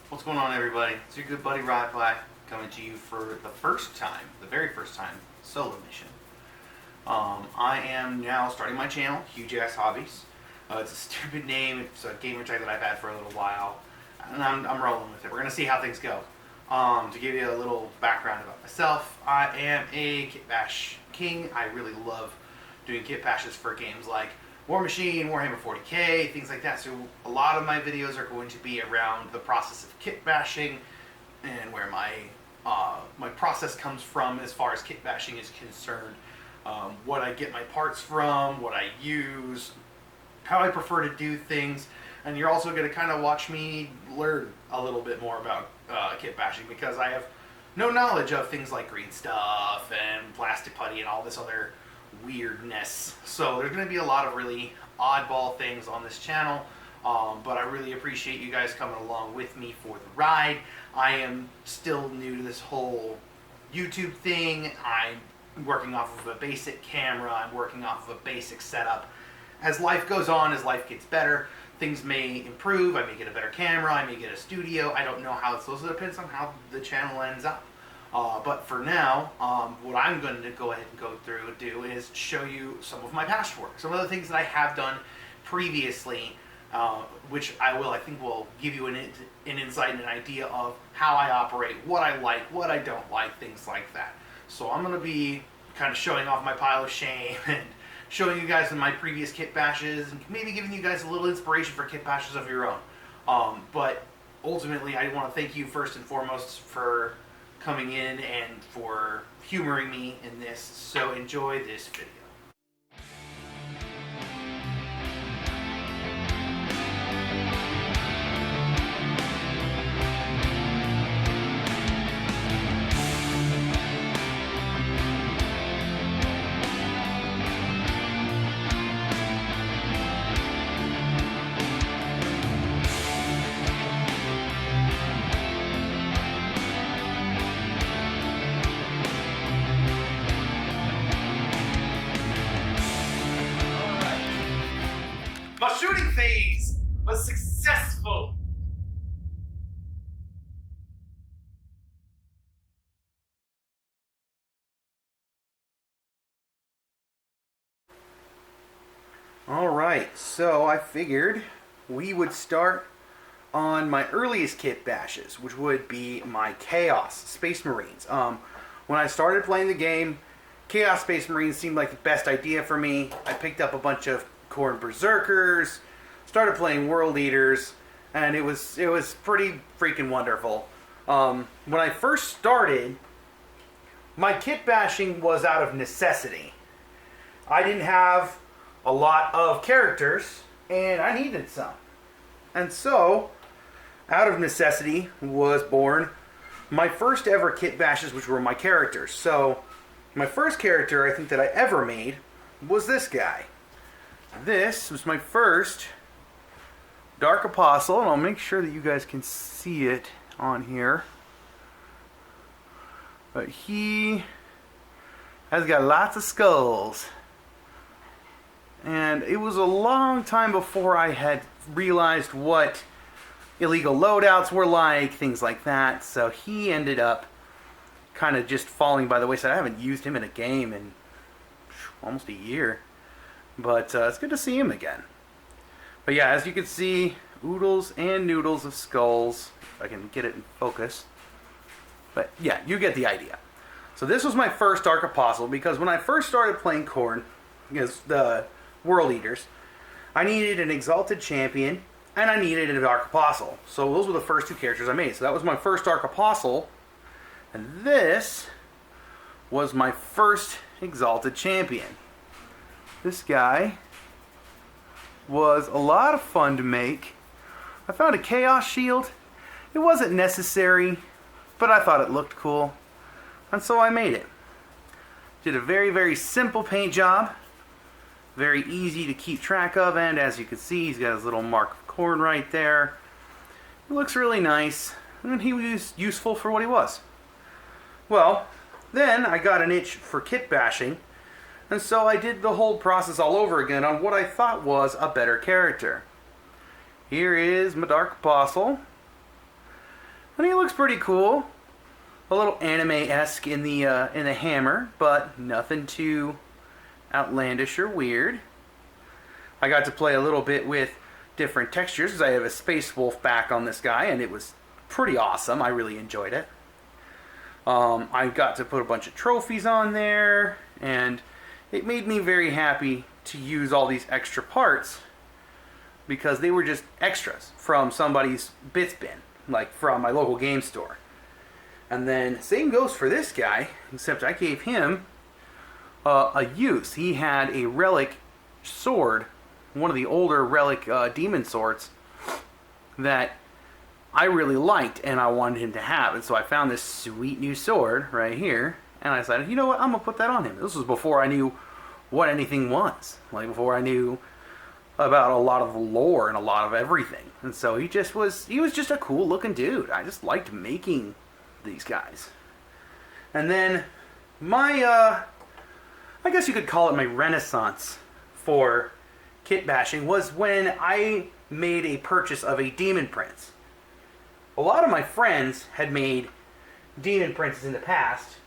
What's going on, everybody? It's your good buddy Jetpack coming to you for the very first time, solo mission. I am now starting my channel, Huge Ass Hobbies. It's a stupid name. It's a gamer tag that I've had for a little while, and I'm rolling with it. We're gonna see how things go. To give you a little background about myself, I am a Kitbash king. I really love doing Kitbashes for games like War Machine, Warhammer 40k, things like that. So a lot of my videos are going to be around the process of kit bashing and where my process comes from as far as kit bashing is concerned. What I get my parts from, what I use, how I prefer to do things, and you're also going to kind of watch me learn a little bit more about kit bashing because I have no knowledge of things like green stuff and plastic putty and all this other weirdness. So there's going to be a lot of really oddball things on this channel, but I really appreciate you guys coming along with me for the ride. I am still new to this whole YouTube thing. I'm working off of a basic camera. I'm working off of a basic setup. As life goes on, as life gets better, things may improve. I may get a better camera. I may get a studio. I don't know how it's supposed to. Depends on how the channel ends up. But for now, what I'm going to go ahead and go through and do is show you some of my past work. Some of the things that I have done previously, which I think will give you an insight and an idea of how I operate, what I like, what I don't like, things like that. So I'm going to be kind of showing off my pile of shame and showing you guys in my previous kit bashes and maybe giving you guys a little inspiration for kit bashes of your own. But ultimately, I want to thank you first and foremost for coming in and for humoring me in this. So enjoy this video. My shooting phase was successful. Alright, so I figured we would start on my earliest kit bashes, which would be my Chaos Space Marines. When I started playing the game, Chaos Space Marines seemed like the best idea for me. I picked up a bunch of Khorne Berserkers, started playing World Eaters, and it was pretty freaking wonderful. When I first started, my kit bashing was out of necessity. I didn't have a lot of characters, and I needed some. And so, out of necessity was born my first ever kit bashes, which were my characters. So, my first character I think that I ever made was this guy. This was my first Dark Apostle, and I'll make sure that you guys can see it on here. But he has got lots of skulls. And it was a long time before I had realized what illegal loadouts were like, things like that. So he ended up kind of just falling by the wayside. I haven't used him in a game in almost a year. But it's good to see him again. But yeah, as you can see, oodles and noodles of skulls. If I can get it in focus. But yeah, you get the idea. So this was my first Dark Apostle, because when I first started playing Khorne, against the World Eaters, I needed an Exalted Champion, and I needed a Dark Apostle. So those were the first two characters I made. So that was my first Dark Apostle, and this was my first Exalted Champion. This guy was a lot of fun to make. I found a Chaos Shield. It wasn't necessary, but I thought it looked cool, and so I made it. Did a very, very simple paint job. Very easy to keep track of, and as you can see, he's got his little mark of Khorne right there. It looks really nice, and he was useful for what he was. Well, then I got an itch for kit bashing, and so I did the whole process all over again on what I thought was a better character. Here is my Dark Apostle. And he looks pretty cool. A little anime-esque in the hammer, but nothing too outlandish or weird. I got to play a little bit with different textures because I have a Space Wolf back on this guy, and it was pretty awesome. I really enjoyed it. I got to put a bunch of trophies on there, and it made me very happy to use all these extra parts because they were just extras from somebody's bits bin, like from my local game store. And then same goes for this guy, except I gave him a use. He had a relic sword, one of the older relic demon swords that I really liked and I wanted him to have. And so I found this sweet new sword right here, and I decided, you know what, I'm going to put that on him. This was before I knew what anything was, like before I knew about a lot of the lore and a lot of everything. And so he was just a cool looking dude. I just liked making these guys. And then my I guess you could call it my renaissance for kit bashing was when I made a purchase of a Demon Prince. A lot of my friends had made Demon Princes in the past,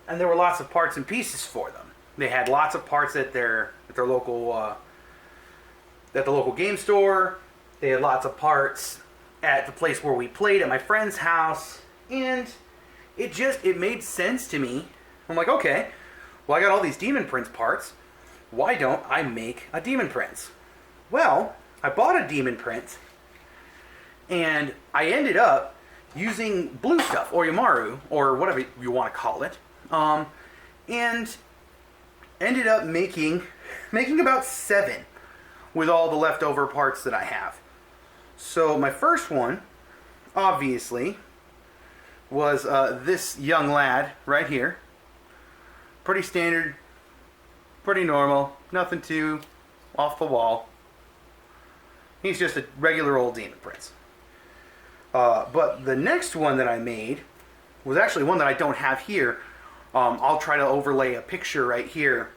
and there were lots of parts and pieces for them. They had lots of parts at their local at the local game store. They had lots of parts at the place where we played at my friend's house. And it made sense to me. I'm like, okay, well, I got all these Demon Prince parts. Why don't I make a Demon Prince? Well, I bought a Demon Prince, and I ended up using blue stuff, or Yamaru, or whatever you want to call it, and ended up making about 7 with all the leftover parts that I have. So my first one, obviously, was this young lad right here. Pretty standard, pretty normal, nothing too off the wall. He's just a regular old Demon Prince. But the next one that I made was actually one that I don't have here. I'll try to overlay a picture right here.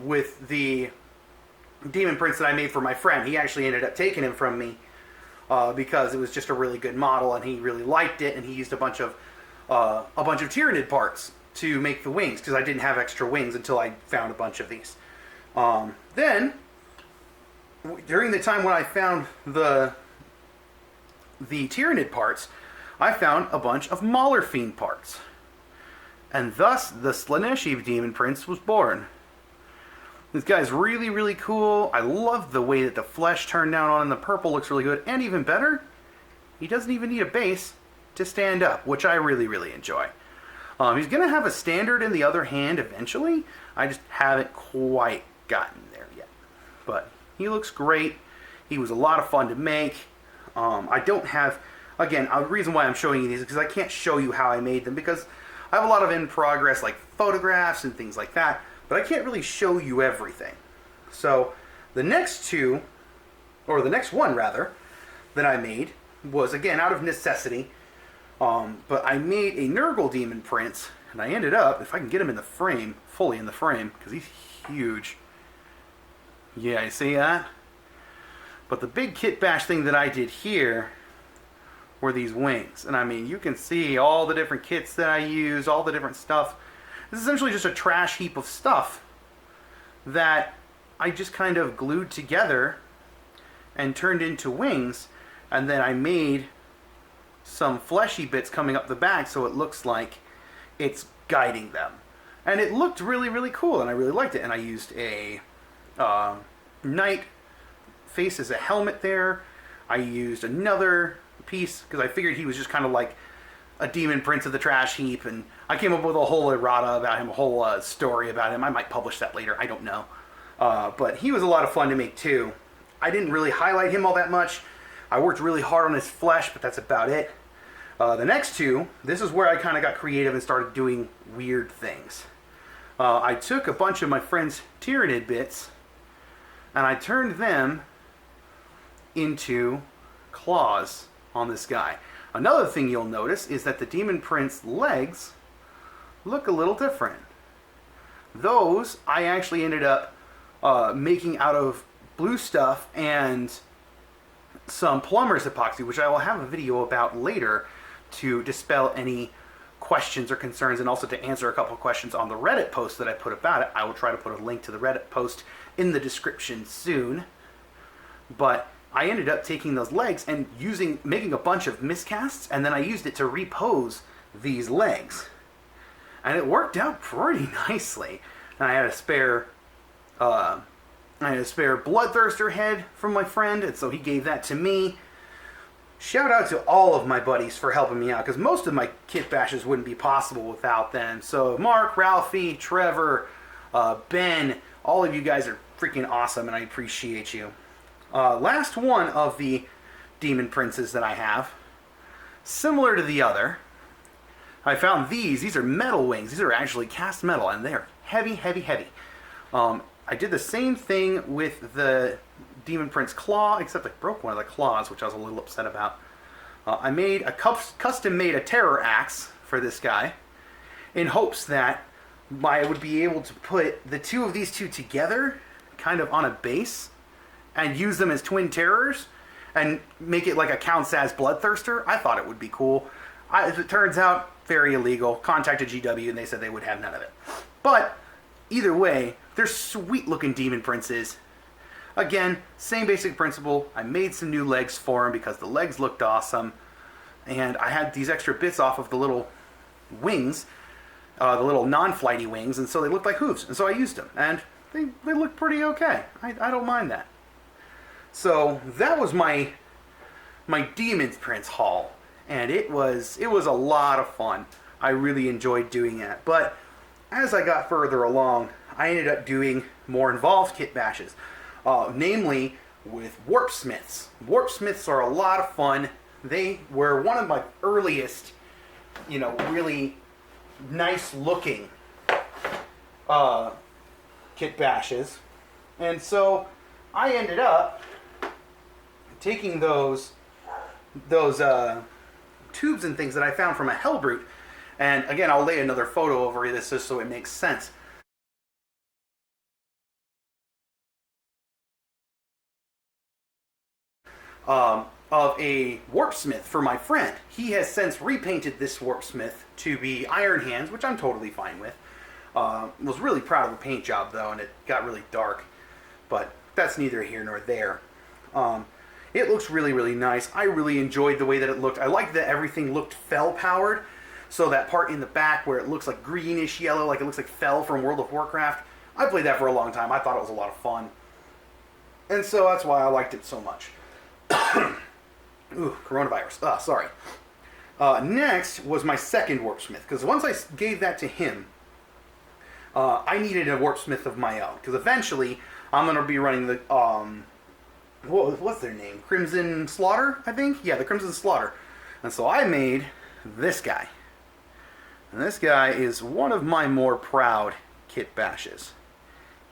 With the Demon Prince that I made for my friend. He actually ended up taking him from me because it was just a really good model, and he really liked it, and he used a bunch of Tyranid parts to make the wings, because I didn't have extra wings until I found a bunch of these. Then, during the time when I found the Tyranid parts, I found a bunch of Mauler Fiend parts. And thus, the Slaneshi Demon Prince was born. This guy's really, really cool. I love the way that the flesh turned down on him. The purple looks really good. And even better, he doesn't even need a base to stand up, which I really, really enjoy. He's going to have a standard in the other hand eventually. I just haven't quite gotten there yet. But he looks great. He was a lot of fun to make. I don't have... Again, the reason why I'm showing you these is because I can't show you how I made them, because I have a lot of in-progress, like photographs and things like that. But I can't really show you everything. So the next one rather, that I made was, again, out of necessity. But I made a Nurgle Demon Prince, and I ended up, if I can get him in the frame, fully in the frame, because he's huge. Yeah, you see that? But the big Kitbash thing that I did here were these wings. And I mean, you can see all the different kits that I use, all the different stuff. This is essentially just a trash heap of stuff that I just kind of glued together and turned into wings, and then I made some fleshy bits coming up the back so it looks like it's guiding them. And it looked really, really cool, and I really liked it. And I used a knight face as a helmet there. I used another piece because I figured he was just kind of like a Demon Prince of the trash heap, and I came up with a whole errata about him, a whole story about him. I might publish that later, I don't know. But he was a lot of fun to make too. I didn't really highlight him all that much. I worked really hard on his flesh, but that's about it. The next two, this is where I kind of got creative and started doing weird things. I took a bunch of my friend's Tyranid bits, and I turned them into claws on this guy. Another thing you'll notice is that the Demon Prince legs look a little different. Those I actually ended up making out of blue stuff and some plumber's epoxy, which I will have a video about later to dispel any questions or concerns, and also to answer a couple of questions on the Reddit post that I put about it. I will try to put a link to the Reddit post in the description soon. But I ended up taking those legs and making a bunch of miscasts, and then I used it to repose these legs. And it worked out pretty nicely. And I had a spare Bloodthirster head from my friend, and so he gave that to me. Shout out to all of my buddies for helping me out, because most of my kit bashes wouldn't be possible without them. So Mark, Ralphie, Trevor, Ben, all of you guys are freaking awesome, and I appreciate you. Last one of the Demon Princes that I have, similar to the other, I found these. These are metal wings. These are actually cast metal, and they're heavy, heavy, heavy. I did the same thing with the Demon Prince Claw, except I broke one of the claws, which I was a little upset about. I made custom-made a terror axe for this guy in hopes that I would be able to put the two of these two together kind of on a base and use them as twin terrors and make it like a counts as Bloodthirster. I thought it would be cool. As it turns out, very illegal. Contacted GW and they said they would have none of it. But either way, they're sweet-looking Demon Princes. Again, same basic principle. I made some new legs for them because the legs looked awesome. And I had these extra bits off of the little wings, the little non-flighty wings, and so they looked like hooves. And so I used them. And they look pretty okay. I don't mind that. So that was my Demon Prince haul. And it was a lot of fun. I really enjoyed doing that. But as I got further along, I ended up doing more involved kit bashes. Namely with warpsmiths. Warpsmiths are a lot of fun. They were one of my earliest, really nice looking kit bashes. And so I ended up taking those tubes and things that I found from a Hellbrute. And again, I'll lay another photo over this just so it makes sense. Of a warpsmith for my friend. He has since repainted this warpsmith to be Iron Hands, which I'm totally fine with. Was really proud of the paint job though, and it got really dark. But that's neither here nor there. It looks really, really nice. I really enjoyed the way that it looked. I liked that everything looked fel powered. So that part in the back where it looks like greenish yellow, like it looks like fel from World of Warcraft. I played that for a long time. I thought it was a lot of fun. And so that's why I liked it so much. Ooh, coronavirus. Sorry. Next was my second warpsmith, because once I gave that to him, I needed a warpsmith of my own, because eventually I'm going to be running the, what's their name? Crimson Slaughter, I think? Yeah, the Crimson Slaughter. And so I made this guy. And this guy is one of my more proud kit bashes.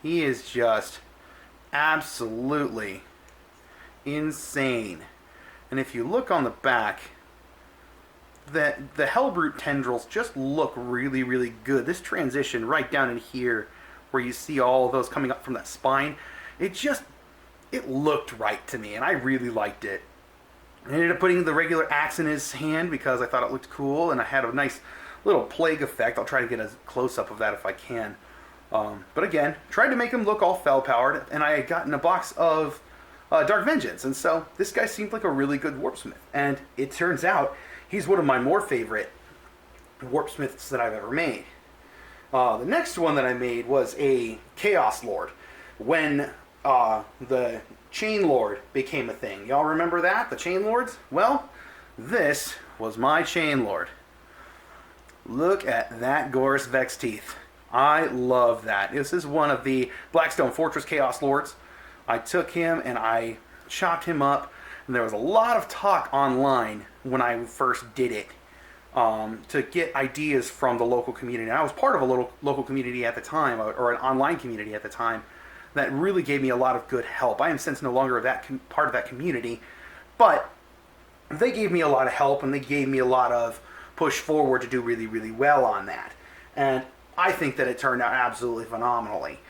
He is just absolutely insane. And if you look on the back, the Hellbrute tendrils just look really, really good. This transition right down in here, where you see all of those coming up from that spine, it looked right to me, and I really liked it. I ended up putting the regular axe in his hand because I thought it looked cool, and I had a nice little plague effect. I'll try to get a close-up of that if I can. But again, tried to make him look all fel-powered, and I had gotten a box of Dark Vengeance, and so this guy seemed like a really good warpsmith. And it turns out he's one of my more favorite warpsmiths that I've ever made. The next one that I made was a Chaos Lord. When the Chain Lord became a thing. Y'all remember that? The Chain Lords? Well, this was my Chain Lord. Look at that Gorus Vex teeth. I love that. This is one of the Blackstone Fortress Chaos Lords. I took him and I chopped him up. And there was a lot of talk online when I first did it to get ideas from the local community. And I was part of a local community at the time, or an online community at the time, that really gave me a lot of good help. I am since no longer part of that community, but they gave me a lot of help and they gave me a lot of push forward to do really, really well on that. And I think that it turned out absolutely phenomenally.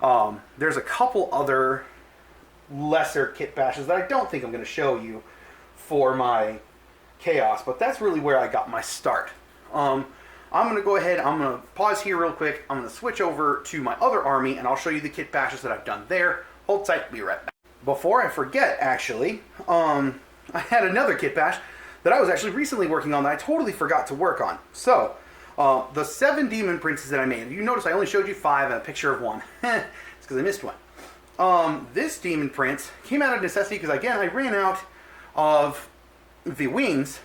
There's a couple other lesser kit bashes that I don't think I'm going to show you for my chaos, but that's really where I got my start. I'm going to go ahead, I'm going to pause here real quick. I'm going to switch over to my other army and I'll show you the kit bashes that I've done there. Hold tight, be right back. Before I forget, actually, I had another kit bash that I was actually recently working on that I totally forgot to work on. So, the 7 demon princes that I made. You notice I only showed you 5 and a picture of 1. It's because I missed one. This demon prince came out of necessity because, again, I ran out of the wings.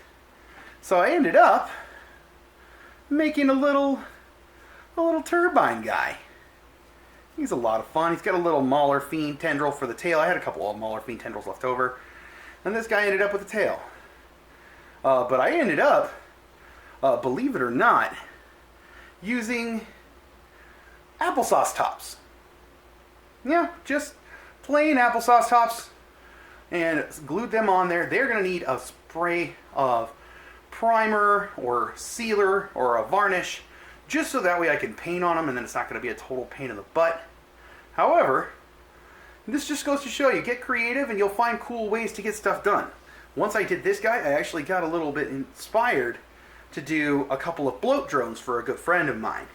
So I ended up making a little turbine guy. He's a lot of fun. He's got a little Mauler Fiend tendril for the tail. I had a couple of Mauler Fiend tendrils left over. And this guy ended up with a tail. But I ended up, believe it or not, using applesauce tops. Yeah, just plain applesauce tops. And glued them on there. They're going to need a spray of primer or sealer or a varnish, just so that way I can paint on them and then it's not going to be a total pain in the butt. However, this just goes to show you, get creative and you'll find cool ways to get stuff done. Once I did this guy, I actually got a little bit inspired to do a couple of bloat drones for a good friend of mine.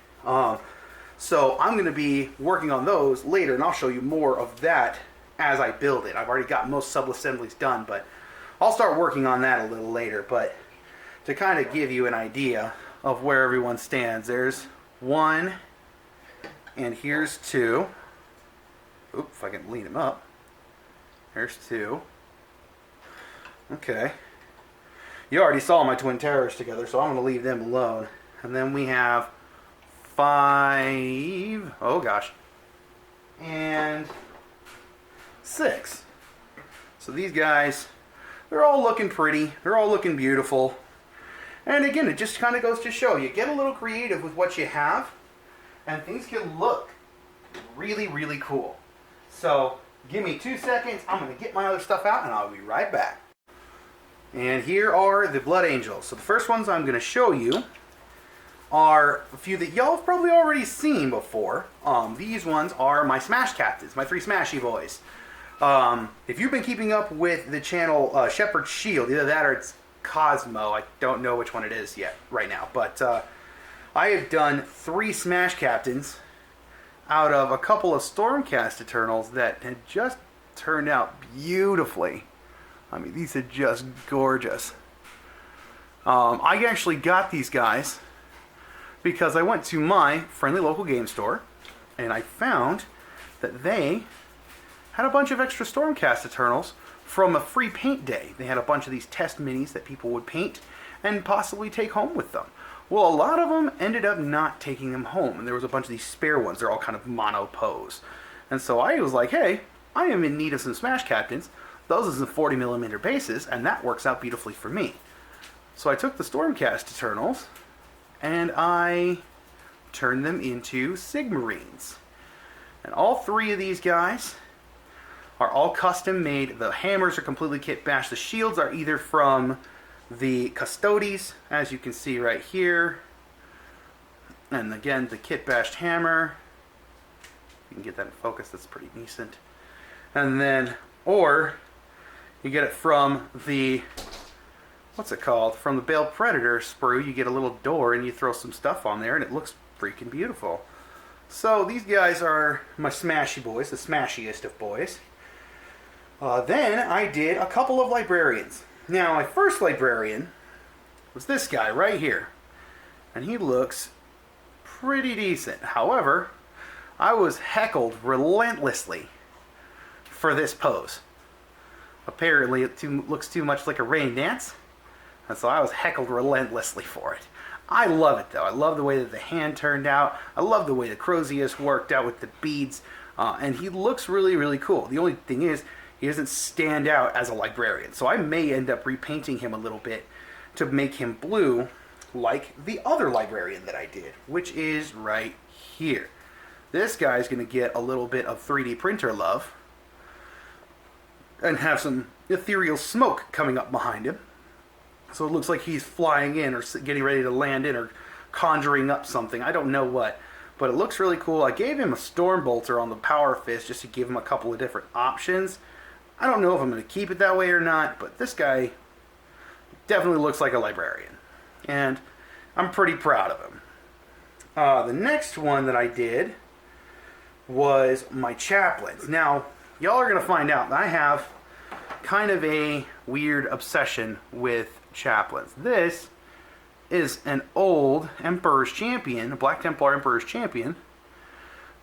So I'm going to be working on those later and I'll show you more of that as I build it. I've already got most sub-assemblies done, but I'll start working on that a little later. But to kind of give you an idea of where everyone stands, there's 1, and here's 2. Oop, if I can lean him up. There's 2. Okay. You already saw my twin terrors together, so I'm going to leave them alone. And then we have 5. Oh gosh. And 6. So these guys, they're all looking pretty. They're all looking beautiful. And again, it just kind of goes to show you, get a little creative with what you have, and things can look really, really cool. So give me 2 seconds. I'm going to get my other stuff out, and I'll be right back. And here are the Blood Angels. So the first ones I'm going to show you are a few that y'all have probably already seen before. These ones are my Smash Captains, my 3 Smashy boys. If you've been keeping up with the channel Shepherd's Shield, either that or it's Cosmo, I don't know which one it is yet right now, but I have done 3 Smash Captains out of a couple of Stormcast Eternals that had just turned out beautifully. I mean, these are just gorgeous. I actually got these guys because I went to my friendly local game store and I found that they had a bunch of extra Stormcast Eternals from a free paint day. They had a bunch of these test minis that people would paint and possibly take home with them. Well, a lot of them ended up not taking them home, and there was a bunch of these spare ones. They're all kind of mono pose. And so I was like, hey, I am in need of some Smash Captains. Those are some 40mm bases, and that works out beautifully for me. So I took the Stormcast Eternals, and I turned them into Sigmarines. And all 3 of these guys are all custom made. The hammers are completely kit bashed. The shields are either from the Custodes, as you can see right here. And again, the kit bashed hammer. You can get that in focus, that's pretty decent. And then, or you get it from the, what's it called? From the Bale Predator sprue, you get a little door and you throw some stuff on there and it looks freaking beautiful. So these guys are my smashy boys, the smashiest of boys. Then I did a couple of librarians. Now, my first librarian was this guy right here. And he looks pretty decent. However, I was heckled relentlessly for this pose. Apparently, it looks too much like a rain dance. And so I was heckled relentlessly for it. I love it, though. I love the way that the hand turned out. I love the way the Crozius worked out with the beads. And he looks really, really cool. The only thing is, he doesn't stand out as a librarian. So I may end up repainting him a little bit to make him blue like the other librarian that I did, which is right here. This guy's going to get a little bit of 3D printer love and have some ethereal smoke coming up behind him. So it looks like he's flying in or getting ready to land in or conjuring up something. I don't know what. but it looks really cool. I gave him a Storm Bolter on the Power Fist just to give him a couple of different options. I don't know if I'm going to keep it that way or not, but this guy definitely looks like a librarian. And I'm pretty proud of him. The next one that I did was my chaplains. Now, y'all are going to find out that I have kind of a weird obsession with chaplains. This is an old Emperor's Champion, a Black Templar Emperor's Champion,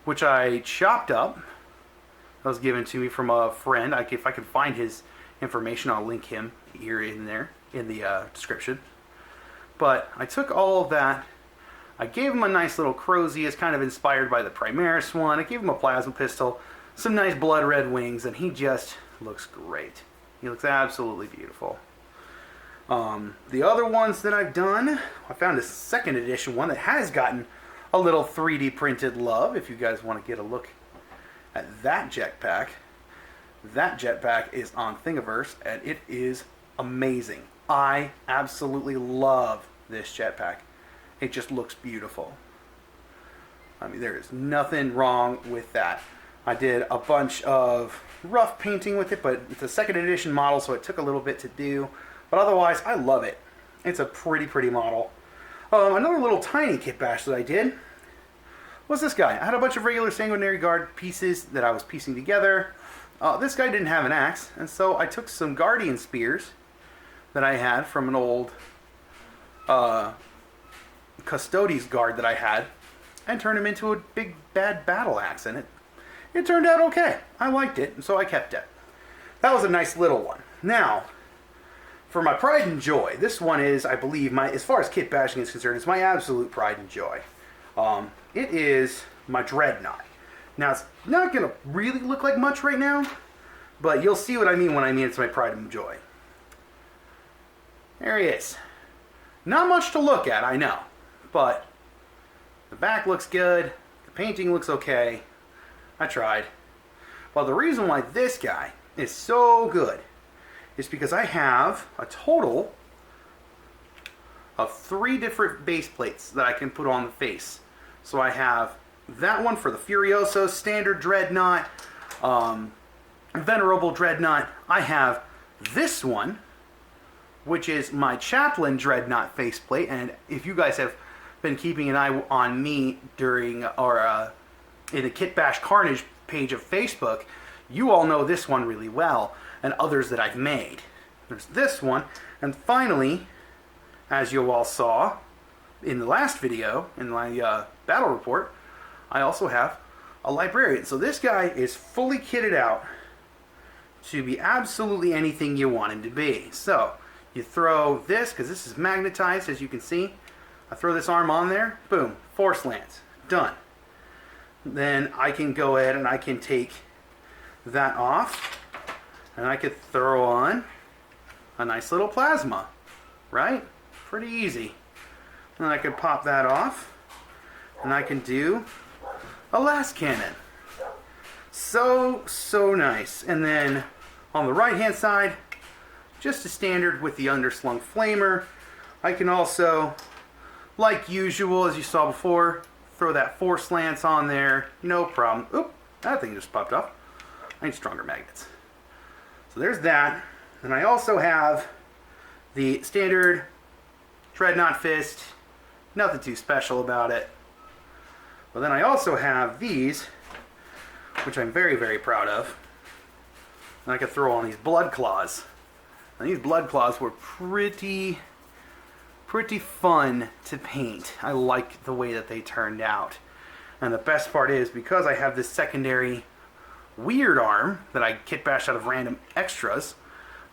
which I chopped up. That was given to me from a friend. If I can find his information, I'll link him here in there in the description. But I took all of that. I gave him a nice little Crozius, kind of inspired by the Primaris one. I gave him a plasma pistol, some nice blood red wings, and he just looks great. He looks absolutely beautiful. The other ones that I've done, I found a second edition one that has gotten a little 3D printed love. If you guys want to get a look at that jetpack. That jetpack is on Thingiverse, and it is amazing. I absolutely love this jetpack. It just looks beautiful. I mean, there is nothing wrong with that. I did a bunch of rough painting with it, but it's a second edition model, so it took a little bit to do. But otherwise, I love it. It's a pretty model. Another little tiny kitbash that I did was this guy. I had a bunch of regular Sanguinary Guard pieces that I was piecing together. This guy didn't have an axe, and so I took some Guardian Spears that I had from an old Custodes Guard that I had and turned him into a big bad battle axe, and it turned out okay. I liked it, and so I kept it. That was a nice little one. Now, for my pride and joy, this one is, I believe, as far as kit bashing is concerned, it's my absolute pride and joy. It is my Dreadnought. Now, it's not going to really look like much right now, but you'll see what I mean when I mean it's my pride and joy. There he is. Not much to look at, I know, but the back looks good, the painting looks okay. I tried. Well, the reason why this guy is so good is because I have a total of 3 different base plates that I can put on the face. So I have that one for the Furioso, Standard Dreadnought, Venerable Dreadnought. I have this one, which is my Chaplain Dreadnought faceplate. And if you guys have been keeping an eye on me during or in the Kitbash Karnage page of Facebook, you all know this one really well, and others that I've made. There's this one, and finally, as you all saw in the last video, in my battle report, I also have a Librarian. So this guy is fully kitted out to be absolutely anything you want him to be. So you throw this, because this is magnetized, as you can see. I throw this arm on there, boom, Force Lance, done. Then I can go ahead and I can take that off, and I could throw on a nice little plasma, right? Pretty easy. And I could pop that off, and I can do a las cannon. So nice. And then on the right hand side, just a standard with the underslung flamer. I can also, like usual, as you saw before, throw that Force Lance on there, no problem. Oop, that thing just popped off. I need stronger magnets. So there's that. And I also have the standard Dreadnought Fist. Nothing too special about it. But then I also have these, which I'm very proud of. And I could throw on these Blood Claws. And these Blood Claws were pretty fun to paint. I like the way that they turned out. And the best part is, because I have this secondary weird arm that I kit bashed out of random extras,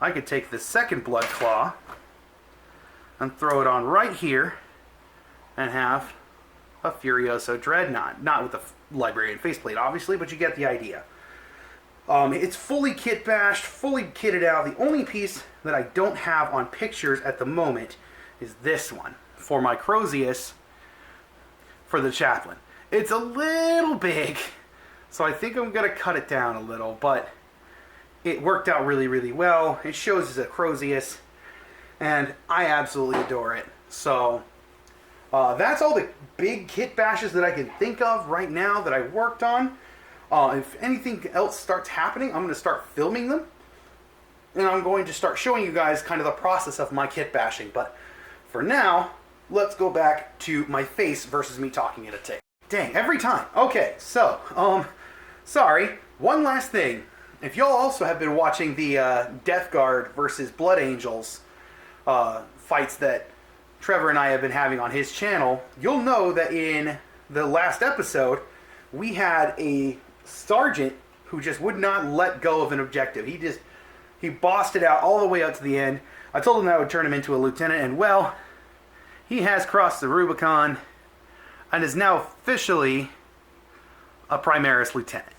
I could take the second Blood Claw and throw it on right here and have a Furioso Dreadnought. Not with the Librarian faceplate, obviously, but you get the idea. It's fully kit bashed, fully kitted out. The only piece that I don't have on pictures at the moment is this one for my Crozius for the Chaplain. It's a little big, so I think I'm going to cut it down a little, but it worked out really well. It shows as a Crozius, and I absolutely adore it. So That's all the big kit bashes that I can think of right now that I worked on. If anything else starts happening, I'm going to start filming them. And I'm going to start showing you guys kind of the process of my kit bashing. But for now, let's go back to my face versus me talking at a tape. Dang, every time. Okay, so, sorry. One last thing. If y'all also have been watching the Death Guard versus Blood Angels fights that Trevor and I have been having on his channel, you'll know that in the last episode, we had a sergeant who just would not let go of an objective. He bossed it out all the way up to the end. I told him that I would turn him into a lieutenant, and well, he has crossed the Rubicon and is now officially a Primaris lieutenant.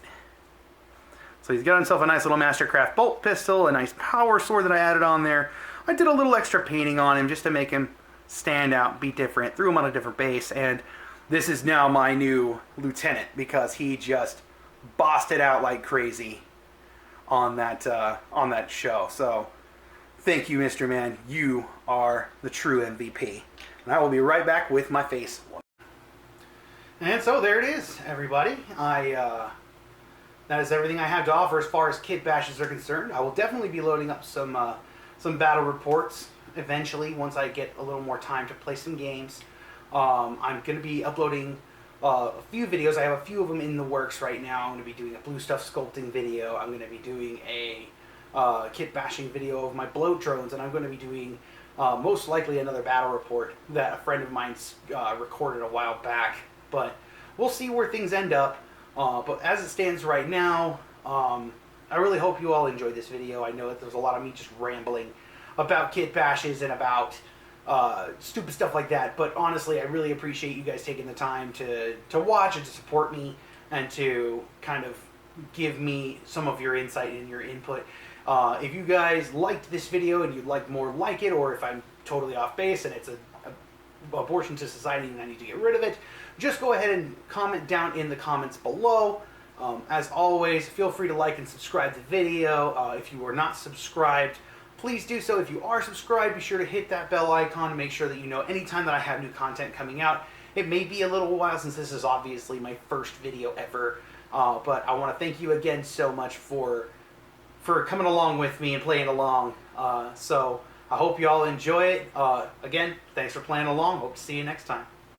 So he's got himself a nice little Mastercraft bolt pistol, a nice power sword that I added on there. I did a little extra painting on him just to make him stand out, be different, threw him on a different base, and this is now my new lieutenant because he just bossed it out like crazy on that show. So thank you, Mr. Man. You are the true MVP. And I will be right back with my face. And so there it is, everybody. That is everything I have to offer as far as kit bashes are concerned. I will definitely be loading up some battle reports eventually once I get a little more time to play some games. I'm going to be uploading a few videos. I have a few of them in the works right now. I'm going to be doing a blue stuff sculpting video. I'm going to be doing a kit bashing video of my bloat drones, and I'm going to be doing most likely another battle report that a friend of mine's recorded a while back. But we'll see where things end up. But as it stands right now, I really hope you all enjoyed this video. I know that there's a lot of me just rambling about kit bashes and about stupid stuff like that. But honestly, I really appreciate you guys taking the time to watch and to support me and to kind of give me some of your insight and your input. If you guys liked this video and you'd like more like it, or if I'm totally off base and it's a abortion to society and I need to get rid of it, just go ahead and comment down in the comments below. As always, feel free to like and subscribe to the video. If you are not subscribed, please do so. If you are subscribed, be sure to hit that bell icon to make sure that you know anytime that I have new content coming out. It may be a little while since this is obviously my first video ever, but I want to thank you again so much for coming along with me and playing along. So I hope you all enjoy it. Again, thanks for playing along. Hope to see you next time.